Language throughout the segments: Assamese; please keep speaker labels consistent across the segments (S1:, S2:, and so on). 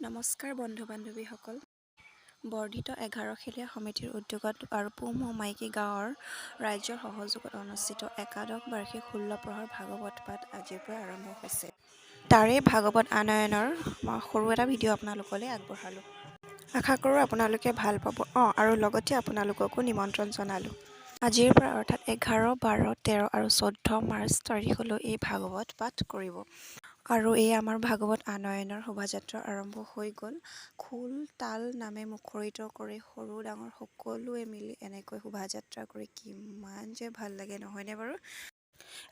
S1: নমস্কাৰ বন্ধু বান্ধৱীসকল। বৰ্ধিত 11 খেলীয়া সমিতিৰ উদ্যোগত আৰু মাইকী গাঁৱৰ ৰাইজৰ সহযোগত অনুষ্ঠিত একাদশ বাৰ্ষিক 16 প্ৰহৰ ভাগৱত পাঠ আজিৰ পৰা আৰম্ভ হৈছে। তাৰে ভাগৱত আনয়নৰ সৰু এটা ভিডিঅ' আপোনালোকলৈ আগবঢ়ালোঁ। আশা কৰোঁ আপোনালোকে ভাল পাব। আৰু লগতে আপোনালোককো নিমন্ত্ৰণ জনালোঁ। আজিৰ পৰা অৰ্থাৎ 11, 12, 13 আৰু 14 মাৰ্চ তাৰিখলৈ এই ভাগৱত পাঠ কৰিব। আৰু এই আমাৰ ভাগৱত আনয়নৰ শোভাযাত্ৰা আৰম্ভ হৈ গ'ল। খোল তাল নামে মুখৰিত কৰি সৰু ডাঙৰ সকলোৱে মিলি এনেকৈ শোভাযাত্ৰা কৰি কিমান যে ভাল লাগে নহয়নে বাৰু?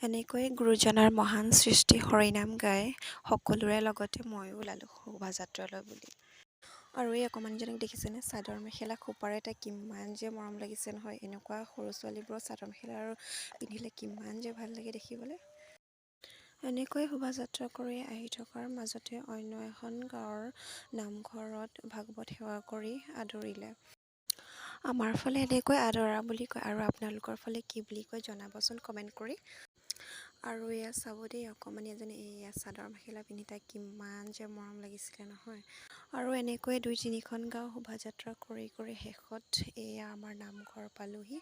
S1: এনেকৈ গুৰুজনাৰ মহান সৃষ্টি হৰিনাম গাই সকলোৰে লগতে ময়ো ওলালোঁ শোভাযাত্ৰালৈ বুলি। আৰু এই অকণমানিজনীক দেখিছেনে? চাদৰ মেখেলা খোপাৰে তাই কিমান যে মৰম লাগিছে নহয়। এনেকুৱা সৰু ছোৱালীবোৰৰ চাদৰ মেখেলা আৰু পিন্ধিলে কিমান যে ভাল লাগে দেখিবলৈ। এনেকৈ শোভাযাত্ৰা কৰি আহি থকাৰ মাজতে অন্য এখন গাঁৱৰ নামঘৰত ভাগৱত সেৱা কৰি আদৰিলে। আমাৰ ফালে এনেকৈ আদৰা বুলি কয়, আৰু আপোনালোকৰ ফালে কি বুলি কয় জনাবচোন কমেণ্ট কৰি। আৰু এয়া চাব দেই, অকণমানি এজনী এয়া চাদৰ মেখেলা পিন্ধি তাই কিমান যে মৰম লাগিছিলে নহয়। আৰু এনেকৈ 2-3খন গাঁও শোভাযাত্ৰা কৰি কৰি শেষত এয়া আমাৰ নামঘৰ পালোহি।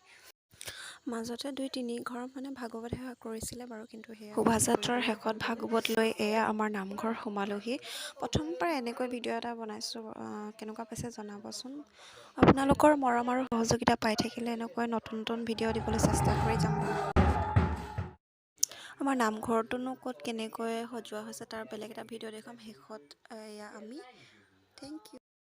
S1: মাজতে 2-3 ঘৰ মানে ভাগৱত সেৱা কৰিছিলে বাৰু, কিন্তু সেয়া শোভাযাত্ৰাৰ শেষত ভাগৱত লৈ এয়া আমাৰ নামঘৰ সোমালোহি। প্ৰথমবাৰ এনেকৈ ভিডিঅ' এটা বনাইছোঁ, কেনেকুৱা পাইছে জনাবচোন। আপোনালোকৰ মৰম আৰু সহযোগিতা পাই থাকিলে এনেকৈ নতুন নতুন ভিডিঅ' দিবলৈ চেষ্টা কৰি যাম বাৰু। আমাৰ নামঘৰটোনো ক'ত কেনেকৈ সজোৱা হৈছে তাৰ বেলেগ এটা ভিডিঅ' দেখাম শেষত। এয়া আমি থেংক ইউ।